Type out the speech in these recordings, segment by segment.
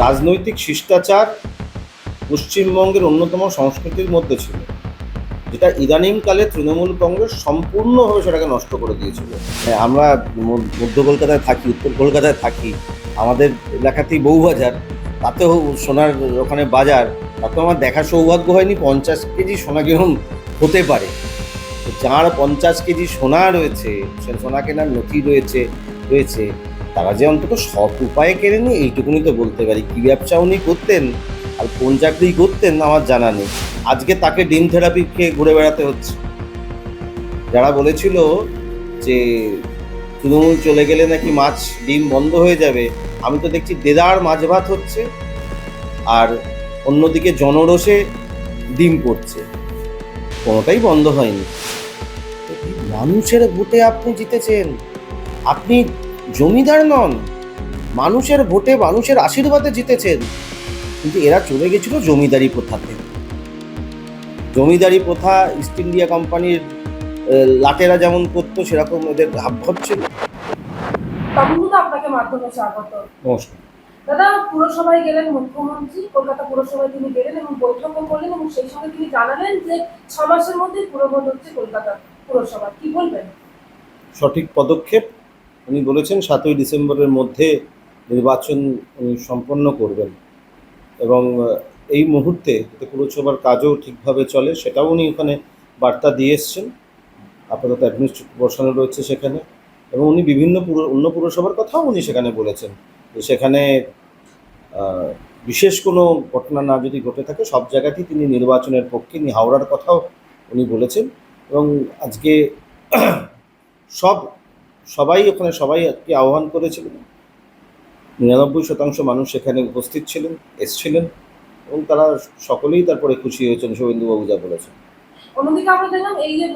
রাজনৈতিক শিষ্টাচার পশ্চিমবঙ্গের অন্যতম সংস্কৃতির মধ্যে ছিল, যেটা ইদানিংকালে তৃণমূল কংগ্রেস সম্পূর্ণভাবে সেটাকে নষ্ট করে দিয়েছিল। আমরা মধ্য কলকাতায় থাকি, উত্তর কলকাতায় থাকি, আমাদের এলাকাতেই বউবাজার, তাতেও সোনার ওখানে বাজার, তাতেও আমার দেখা সৌভাগ্য হয়নি 50 কেজি সোনা কিরকম হতে পারে। যার 50 কেজি সোনা রয়েছে, সে সোনা কেনার নথি রয়েছে তারা যে অন্তত সৎ উপায়ে কেনেনি এইটুকুনি তো বলতে পারি। কী ব্যবসা উনি করতেন আর কোন চাকরি করতেন আমার জানা নেই। আজকে তাকে ডিম থেরাপি খেয়ে ঘুরে বেড়াতে হচ্ছে। যারা বলেছিল যে তৃণমূল চলে গেলে নাকি মাছ ডিম বন্ধ হয়ে যাবে, আমি তো দেখছি দেদার মাছ ভাত হচ্ছে, আর অন্যদিকে জনরোষে ডিম পড়ছে, কোনোটাই বন্ধ হয়নি। মানুষের ভোটে আপনি জিতেছেন, আপনি জমিদার নন, মানুষের ভোটে মানুষের আশীর্বাদে জিতেছেন। কিন্তু এরা চলে গেছিল জমিদারি প্রথাতে। জমিদারি প্রথা ইস্ট ইন্ডিয়া কোম্পানির লাটেরা যেমন করতো সেরকম এদের ভাবভাব ছিল। আপনাকে মাধ্যমে স্বাগত। নমস্কার। দাদা, পুরসভায় গেলেন মুখ্যমন্ত্রী, কলকাতা পুরসভায় তিনি গেলেন এবং বৈঠকও করলেন এবং সেই সঙ্গে তিনি জানালেন যে 6 মাসের মধ্যে পুরভোট হচ্ছে কলকাতা পুরসভা। কি বলবেন? সঠিক পদক্ষেপ। উনি বলেছেন 7ই ডিসেম্বরের মধ্যে নির্বাচন উনি সম্পন্ন করবেন, এবং এই মুহূর্তে যাতে পুরসভার কাজও ঠিকভাবে চলে সেটাও উনি ওখানে বার্তা দিয়ে এসছেন। আপাতত অ্যাডমিনিস্ট্রেটিভ বসানো রয়েছে সেখানে, এবং উনি বিভিন্ন অন্য পুরসভার কথাও উনি সেখানে বলেছেন যে সেখানে বিশেষ কোনো ঘটনা না যদি ঘটে থাকে সব জায়গাতেই তিনি নির্বাচনের পক্ষে। হাওড়ার কথাও উনি বলেছেন, এবং আজকে সবাই আজকে আহ্বান করেছিলেন। 99% মানুষ সেখানে উপস্থিত ছিলেন, এসছিলেন, এবং তারা সকলেই তারপরে খুশি হয়েছেন শুভেন্দুবাবু যা বলেছেন। অন্যদিকে আমরা দেখলাম এই যে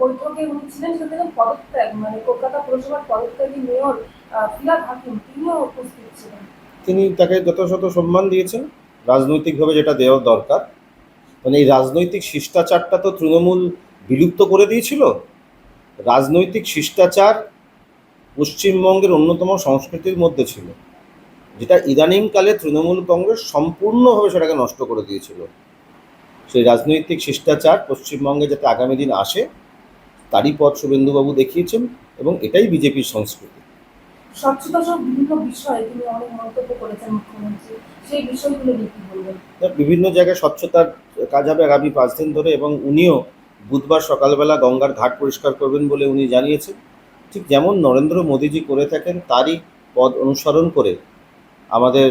বৈঠকে উনি ছিলেন সেখানে পদত্যাগ, মানে কলকাতা পুরসভার পদত্যাগী মেয়র ফিরহাদ হাকিম, তিনিও উপস্থিত ছিলেন। তিনি তাকে যথাযথ সম্মান দিয়েছেন, রাজনৈতিকভাবে যেটা দেওয়া দরকার। মানে এই রাজনৈতিক শিষ্টাচারটা তো তৃণমূল বিলুপ্ত করে দিয়েছিল। রাজনৈতিক শিষ্টাচার পশ্চিমবঙ্গের অন্যতম সংস্কৃতির মধ্যে ছিল, যেটা ইদানিংকালে তৃণমূল কংগ্রেস সম্পূর্ণভাবে সেটাকে নষ্ট করে দিয়েছিল। সেই রাজনৈতিক শিষ্টাচার পশ্চিমবঙ্গে যাতে আগামী দিন আসে তারই পথ শুভেন্দুবাবু দেখিয়েছেন, এবং এটাই বিজেপির সংস্কৃতি। স্বচ্ছতা সহ বিভিন্ন বিষয়ে তিনি অনেক মন্তব্য করেছেন মুখ্যমন্ত্রী, সেই বিষয়গুলো নিয়ে কি বলবেন? বিভিন্ন জায়গায় স্বচ্ছতার কাজ হবে আগামী 5 দিন ধরে, এবং উনিও বুধবার সকালবেলা গঙ্গার ঘাট পরিষ্কার করবেন বলে উনি জানিয়েছেন। ঠিক যেমন নরেন্দ্র মোদীজি করে থাকেন তারই পদ অনুসরণ করে আমাদের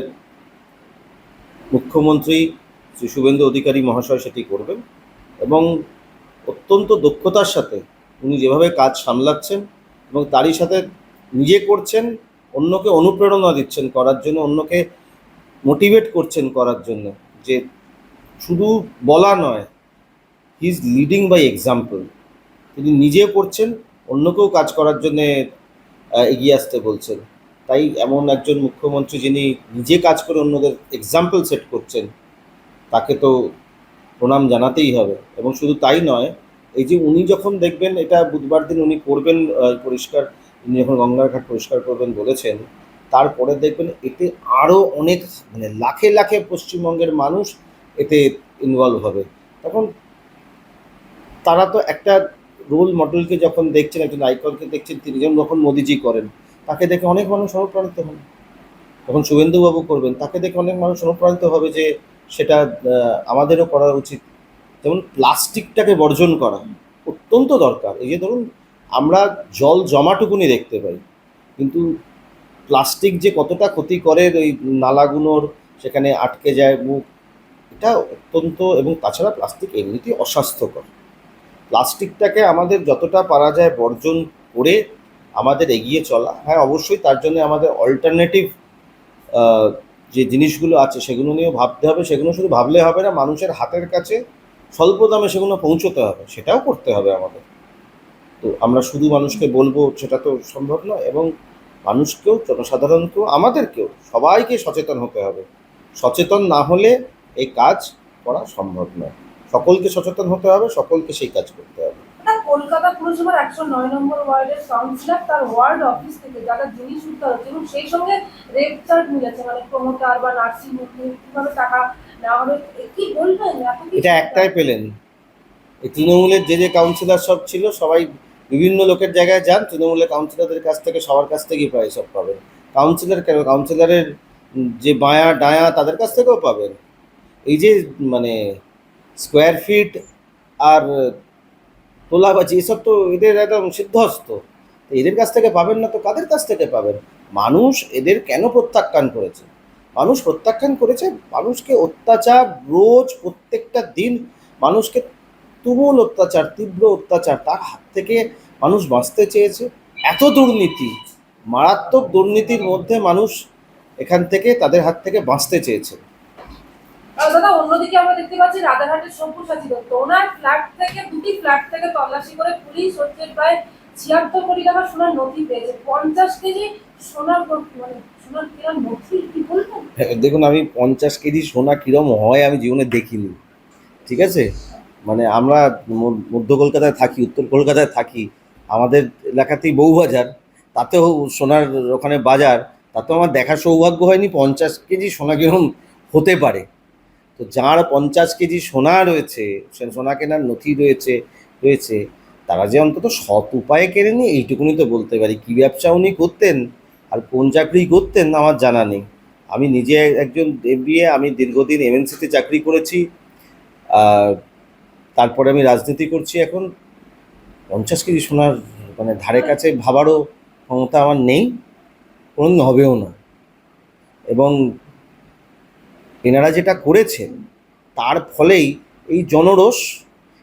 মুখ্যমন্ত্রী শ্রী শুভেন্দু অধিকারী মহাশয় সেটি করবেন, এবং অত্যন্ত দক্ষতার সাথে উনি যেভাবে কাজ সামলাচ্ছেন এবং তারই সাথে নিজে করছেন, অন্যকে অনুপ্রেরণা দিচ্ছেন করার জন্য, অন্যকে মোটিভেট করছেন করার জন্য, যে শুধু বলা নয়, he is leading by example. তিনি নিজে করছেন, অন্যকেও কাজ করার জন্যে এগিয়ে আসতে বলছেন। তাই এমন একজন মুখ্যমন্ত্রী যিনি নিজে কাজ করে অন্যদের এক্সাম্পল সেট করছেন, তাকে তো প্রণাম জানাতেই হবে। এবং শুধু তাই নয়, এই যে উনি যখন দেখবেন এটা বুধবার দিন উনি করবেন পরিষ্কার, উনি যখন গঙ্গার ঘাট পরিষ্কার করবেন বলেছেন, তারপরে দেখবেন এতে আরও অনেক, মানে লাখে লাখে পশ্চিমবঙ্গের মানুষ এতে ইনভলভ হবে। তখন তারা তো একটা রোল মডেলকে যখন দেখছেন, একজন আইকনকে দেখছেন, তিনি যেমন যখন মোদিজি করেন তাকে দেখে অনেক মানুষ অনুপ্রাণিত হন, তখন শুভেন্দুবাবু করবেন তাকে দেখে অনেক মানুষ অনুপ্রাণিত হবে যে সেটা আমাদেরও করা উচিত। যেমন প্লাস্টিকটাকে বর্জন করা অত্যন্ত দরকার। এই যে ধরুন আমরা জল জমাটুকুনি দেখতে পাই, কিন্তু প্লাস্টিক যে কতটা ক্ষতি করে ওই নালাগুলোর, সেখানে আটকে যায় মুখ, এটা অত্যন্ত, এবং তাছাড়া প্লাস্টিক এমনিতেই অস্বাস্থ্যকর। প্লাস্টিকটাকে আমাদের যতটা পারা যায় বর্জন করে আমাদের এগিয়ে চলা। হ্যাঁ, অবশ্যই তার জন্য আমাদের অল্টারনেটিভ যে জিনিসগুলো আছে সেগুলো নিয়েও ভাবতে হবে। সেগুলো শুধু ভাবলে হবে না, মানুষের হাতের কাছে স্বল্প দামে সেগুলো পৌঁছতে হবে, সেটাও করতে হবে আমাদের। তো আমরা শুধু মানুষকে বলবো সেটা তো সম্ভব নয়, এবং মানুষকেও, জনসাধারণকেও, আমাদেরকেও সবাইকে সচেতন হতে হবে। সচেতন না হলে এই কাজ করা সম্ভব নয়। সকলকে সচেতন হতে হবে, সকলকে সেই কাজ করতে হবে। কলকাতা পুরসভার 109 নম্বর ওয়ার্ডের কাউন্সিলর তার ওয়ার্ড অফিস থেকে যারা জিনিস উদ্ধার হচ্ছে এবং সেই সঙ্গে রেট চার্ট মিলেছে, মানে প্রমোটার বা নার্সিং হোম কিভাবে টাকা নেওয়া হবে, কি বলবেন? এত কিছু এটা একটাই পেলেন, এই তৃণমূলের যে কাউন্সিলর সব ছিল সবাই বিভিন্ন লোকের জায়গায় যান, তৃণমূলের কাউন্সিলরদের কাছ থেকে সবার কাছ থেকেই প্রায় সব পাবেন। কাউন্সিলর কেন, কাউন্সিলরের যে বায়া ডায়া তাদের কাছ থেকেও পাবেন। এই যে মানে স্কোয়ার ফিট আর তোলাবাজি এসব তো এদের একদম সিদ্ধহস্ত, তো এদের কাছ থেকে পাবেন না তো কাদের কাছ থেকে পাবেন? মানুষ এদের কেন প্রত্যাখ্যান করেছে? মানুষ প্রত্যাখ্যান করেছে মানুষকে অত্যাচার, রোজ প্রত্যেকটা দিন মানুষকে তুমুল অত্যাচার, তীব্র অত্যাচার, তার হাত থেকে মানুষ বাঁচতে চেয়েছে। এত দুর্নীতি, মারাত্মক দুর্নীতির মধ্যে মানুষ এখান থেকে তাদের হাত থেকে বাঁচতে চেয়েছে। দাদা অন্যদিকে আমরা দেখতে পাচ্ছি রাজারহাটের সব্যসাচী দত্ত, ওনার ফ্ল্যাট থেকে দুটি ফ্ল্যাট থেকে তল্লাশি করে পুলিশ হচ্ছে প্রায় 76 কোটি টাকা সোনার নথি পেয়েছে, 50 কেজি সোনার মানে সোনার কেনার নথি, কি বলবেন? দেখুন, আমি 50 কেজি সোনা কীরম হয় আমি জীবনে দেখিনি, ঠিক আছে? মানে আমরা মধ্য কলকাতায় থাকি, উত্তর কলকাতায় থাকি, আমাদের এলাকাতেই বউবাজার, তাতেও সোনার ওখানে বাজার, তাতেও আমার দেখার সৌভাগ্য হয়নি 50 কেজি সোনা কীরকম হতে পারে। তো যার 50 কেজি সোনা রয়েছে, সে সোনা কেনার নথি রয়েছে রয়েছে তারা যে অন্তত সৎ উপায়ে কেনেনি এইটুকুনি তো বলতে পারি। কী ব্যবসা উনি করতেন আর কোন চাকরি করতেন আমার জানা নেই। আমি নিজে একজন MBA, আমি দীর্ঘদিন MNCতে চাকরি করেছি, তারপরে আমি রাজনীতি করছি। এখন 50 কেজি সোনার মানে ধারে কাছে ভাবারও ক্ষমতা আমার নেই, কোনোদিন হবেও না। এবং এনারা যেটা করেছেন তার ফলেই এই জনরোষ,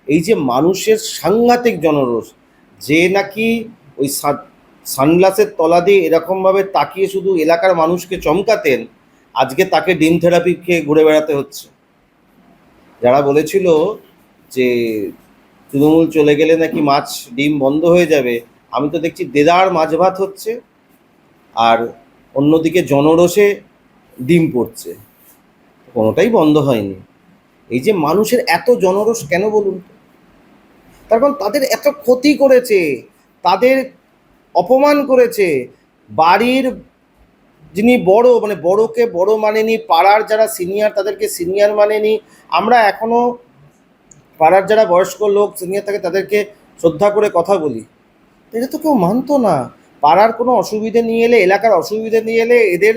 এই যে মানুষের সাংঘাতিক জনরোষ, যে নাকি ওই সানগ্লাসের তলা দিয়ে এরকমভাবে তাকিয়ে শুধু এলাকার মানুষকে চমকাতেন, আজকে তাকে ডিম থেরাপি খেয়ে ঘুরে বেড়াতে হচ্ছে। যারা বলেছিল যে তৃণমূল চলে গেলে নাকি মাছ ডিম বন্ধ হয়ে যাবে, আমি তো দেখছি দেদার মাছ ভাত হচ্ছে আর অন্যদিকে জনরোষে ডিম পড়ছে, কোনোটাই বন্ধ হয়নি। এই যে মানুষের এত জনরোষ কেন বলুন তো? তার কারণ তাদের এত ক্ষতি করেছে, তাদের অপমান করেছে। বাড়ির যিনি বড়, মানে বড়কে বড় মানেনি, পাড়ার যারা সিনিয়র তাদেরকে সিনিয়র মানেনি। আমরা এখনও পাড়ার যারা বয়স্ক লোক সিনিয়র থাকে তাদেরকে শ্রদ্ধা করে কথা বলি, এটা তো কেউ মানতো না। পাড়ার কোনো অসুবিধে নিয়ে এলে, এলাকার অসুবিধে নিয়ে এলে এদের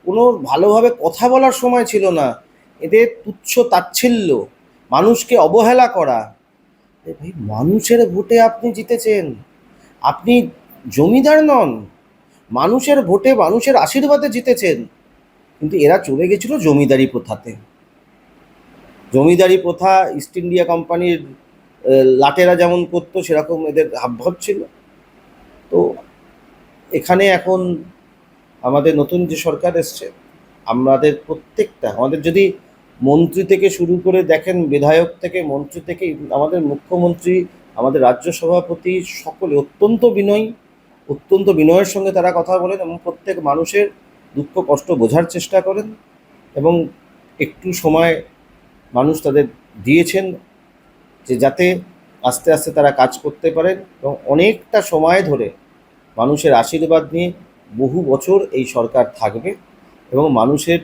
কোনো ভালোভাবে কথা বলার সময় ছিল না। এদের তুচ্ছ তাচ্ছিল্য, মানুষকে অবহেলা করা। ভাই, মানুষের ভোটে আপনি জিতেছেন, আপনি জমিদার নন, মানুষের ভোটে মানুষের আশীর্বাদে জিতেছেন। কিন্তু এরা চলে গেছিল জমিদারি প্রথাতে। জমিদারি প্রথা ইস্ট ইন্ডিয়া কোম্পানির লাটেরা যেমন করতো সেরকম এদের হাবভাব ছিল। তো এখানে এখন আমাদের নতুন যে সরকার এসছে, আমাদের প্রত্যেকটা, আমাদের যদি মন্ত্রী থেকে শুরু করে দেখেন, বিধায়ক থেকে মন্ত্রী থেকে আমাদের মুখ্যমন্ত্রী, আমাদের রাজ্য সভাপতি, সকলে অত্যন্ত বিনয়ী, অত্যন্ত বিনয়ের সঙ্গে তারা কথা বলেন এবং প্রত্যেক মানুষের দুঃখ কষ্ট বোঝার চেষ্টা করেন। এবং একটু সময় মানুষ তাদের দিয়েছেন যে যাতে আস্তে আস্তে তারা কাজ করতে পারেন, এবং অনেকটা সময় ধরে মানুষের আশীর্বাদ নিয়ে বহু বছর এই সরকার থাকবে এবং মানুষের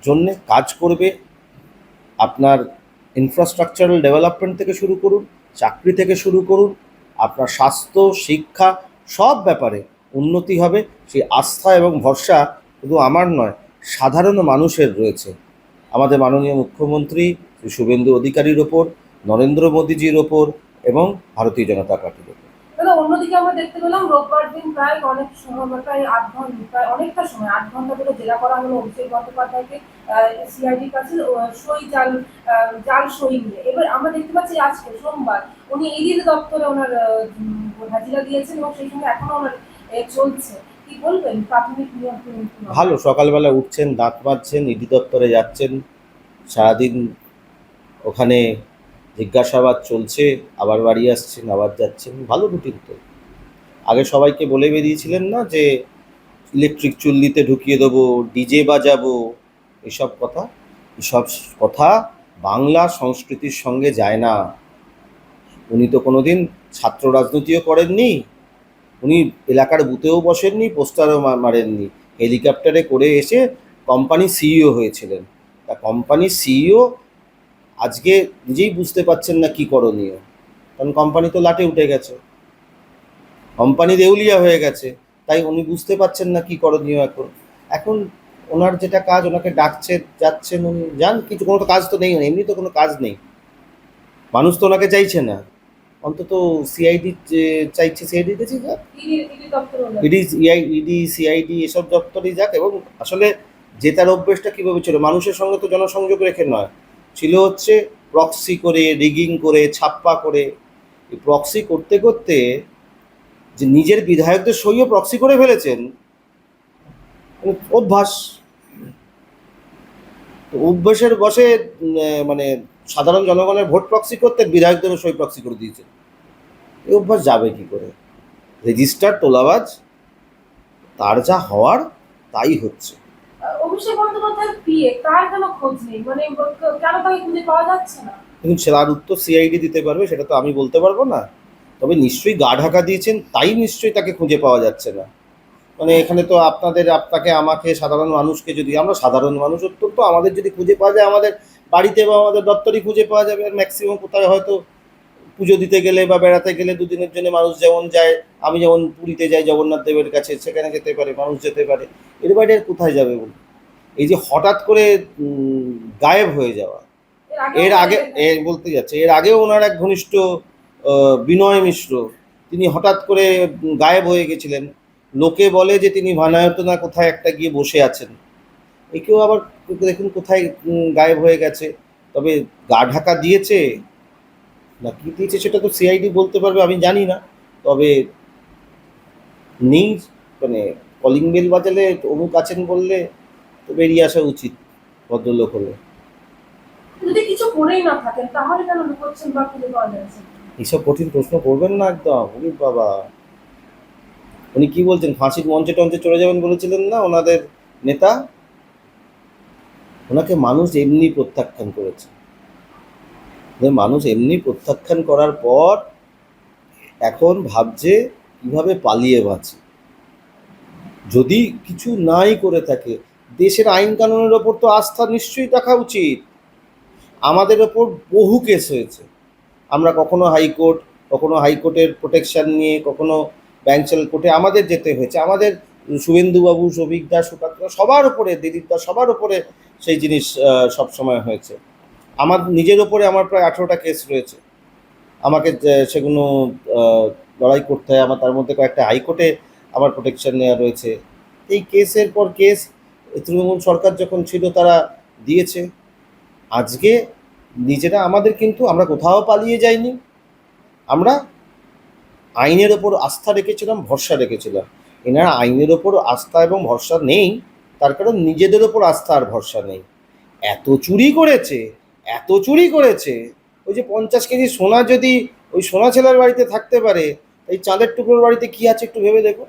জন্যে কাজ করবে। আপনার ইনফ্রাস্ট্রাকচারাল ডেভেলপমেন্ট থেকে শুরু করুন, চাকরি থেকে শুরু করুন, আপনার স্বাস্থ্য, শিক্ষা, সব ব্যাপারে উন্নতি হবে। সেই আস্থা এবং ভরসা শুধু আমার নয়, সাধারণ মানুষের রয়েছে আমাদের মাননীয় মুখ্যমন্ত্রী শ্রী শুভেন্দু অধিকারীর ওপর, নরেন্দ্র মোদীজির ওপর এবং ভারতীয় জনতা পার্টির ওপর। দাদা অন্যদিকে আমরা দেখতে পেলাম রোববার দিন প্রায় অনেক সময়, প্রায় 8 ঘন্টা, প্রায় অনেকটা সময় 8 ঘন্টা ধরে জেরা করা হলো অভিষেক বন্দ্যোপাধ্যায়কে CID কাছে সই জাল সই নিয়ে। এবার আমরা দেখতে পাচ্ছি আজকে সোমবার উনি ED দপ্তরে ওনার হাজিরা দিয়েছেন এবং সেই সঙ্গে এখনো ওনার চলছে, কি বলবেন প্রাথমিক নিয়ম? ভালো, সকালবেলা উঠছেন, দাঁত মাজছেন, ED দপ্তরে যাচ্ছেন, সারাদিন ওখানে জিজ্ঞাসাবাদ চলছে, আবার বাড়ি আসছেন, আবার যাচ্ছেন, ভালো রুটিন তো। আগে সবাইকে বলে বেরিয়েছিলেন না যে ইলেকট্রিক চুল্লিতে ঢুকিয়ে দেবো, ডিজে বাজাবো, এসব কথা বাংলা সংস্কৃতির সঙ্গে যায় না। উনি তো কোনোদিন ছাত্র রাজনীতিও করেননি, উনি এলাকার বুথেও বসেননি, পোস্টারও মারেননি। হেলিকপ্টারে করে এসে কোম্পানি সিইও হয়েছিলেন। তা কোম্পানির সিইও আজকে নিজেই বুঝতে পারছেন না কি করণীয়, কারণ কোম্পানি তো লাটে উঠে গেছে, কোম্পানি দেউলিয়া হয়ে গেছে। তাই উনি বুঝতে পারছেন না কি করণীয় এখন। এখন ওনার যেটা কাজ, ওনাকে ডাকছে, যাচ্ছেন, উনি যান, কিছু কোনো তো কাজ তো নেই, এমনি তো কোনো কাজ নেই, মানুষ তো ওনাকে চাইছে না। অন্তত সিআইডি চাইছে, সিআইডিতে যাক, ইডি দপ্তর হলো। ইডি সিআইডি এসব দপ্তরেই যাক। এবং আসলে জেতার অভ্যেসটা কীভাবে ছিল, মানুষের সঙ্গে তো জনসংযোগ রেখে নয়, ছিল হচ্ছে প্রক্সি করে, রিগিং করে, ছাপ্পা করে। এই প্রক্সি করতে করতে যে নিজের বিধায়কদের সইও প্রক্সি করে ফেলেছেন, অভ্যাস। তো অভ্যাসের বশে মানে সাধারণ জনগণের ভোট প্রক্সি করতে বিধায়কদেরও সই প্রক্সি করে দিয়েছেন। এই অভ্যাস যাবে কি করে? রেজিস্টার তোলাবাজ, তার যা হওয়ার তাই হচ্ছে। অভিষেক বন্দ্যোপাধ্যায়ের পিএ, তার কেন খোঁজ নেই? মানে কেন তাকে খুঁজে পাওয়া যাচ্ছে না? দেখুন, তার উত্তর সিআইডি দিতে পারবে, সেটা তো আমি বলতে পারবো না। তবে নিশ্চয়ই গা ঢাকা দিয়েছেন, তাই নিশ্চয়ই তাকে খুঁজে পাওয়া যাচ্ছে না। মানে এখানে তো আপনাকে, আমাকে, সাধারণ মানুষকে, যদি আমরা সাধারণ মানুষ অত্যন্ত, আমাদের যদি খুঁজে পাওয়া যায় আমাদের বাড়িতে বা আমাদের দপ্তরেই খুঁজে পাওয়া যাবে। আর ম্যাক্সিমাম কোথায় হয়তো পুজো দিতে গেলে বা বেড়াতে গেলে দুদিনের জন্য মানুষ যেমন যায়, আমি যেমন পুরীতে যাই জগন্নাথ দেবের কাছে, সেখানে যেতে পারে, মানুষ যেতে পারে। এর বাইরে আর কোথায় যাবে বলুন? এই যে হঠাৎ করে গায়েব হয়ে যাওয়া, এর আগে বলতে যাচ্ছে, এর আগেও ওনার এক ঘনিষ্ঠ বিনয় মিশ্র, তিনি হঠাৎ করে গায়েব হয়ে গেছিলেন। লোকে বলে যে তিনি ভানায়তনা কোথায় একটা গিয়ে বসে আছেন। একেও আবার দেখুন কোথায় গায়েব হয়ে গেছে। তবে গা ঢাকা দিয়েছে না কি দিয়েছে সেটা তো সিআইডি বলতে পারবে, আমি জানি না। তবে নেই, মানে কলিং বেল বাজালে অমুক আছেন বললে তো বেরিয়ে আসা উচিত ভদ্রলোক হলে। যদি কিছু করেই না থাকেন তাহলে কেন লুকোচ্ছেন বা খুঁজে পাওয়া যাচ্ছে? এইসব কঠিন প্রশ্ন করবেন না একদম। উনি বাবা, উনি কি বলছেন, ফাঁসির মঞ্চে টঞ্চে চলে যাবেন বলেছিলেন না ওনাদের নেতা? ওনাকে মানুষ এমনি প্রত্যাখ্যান করেছে। মানুষ এমনি প্রত্যাখ্যান করার পর এখন ভাবছে কিভাবে পালিয়ে বাঁচে। যদি কিছু নাই করে থাকে, দেশের আইন কানুনের ওপর তো আস্থা নিশ্চয়ই রাখা উচিত। আমাদের ওপর বহু কেস হয়েছে, আমরা কখনো হাইকোর্ট, কখনো হাইকোর্টের প্রোটেকশন নিয়ে, কখনো ব্যাংচাল কোর্টে আমাদের যেতে হয়েছে। আমাদের শুভেন্দুবাবু, সৌভিকদা, সুকান্ত, সবার ওপরে, দিলীপদা, সবার ওপরে সেই জিনিস সবসময় হয়েছে। আমার নিজের ওপরে আমার প্রায় 18টা কেস রয়েছে, আমাকে সেগুলো লড়াই করতে হয়। আমার তার মধ্যে কয়েকটা হাইকোর্টে আমার প্রোটেকশন নেওয়া রয়েছে। এই কেসের পর কেস তৃণমূল সরকার যখন ছিল তারা দিয়েছে। আজকে নিজেরা আমাদের, কিন্তু আমরা কোথাও পালিয়ে যাইনি, আমরা আইনের ওপর আস্থা রেখেছিলাম, ভরসা রেখেছিলাম। এনারা আইনের ওপর আস্থা এবং ভরসা নেই, তার কারণ নিজেদের ওপর আস্থা আর ভরসা নেই। এত চুরি করেছে, এত চুরি করেছে। ওই যে 50 কেজি সোনা যদি ওই সোনা ছেলের বাড়িতে থাকতে পারে, এই চাঁদের টুকরোর বাড়িতে কি আছে একটু ভেবে দেখো।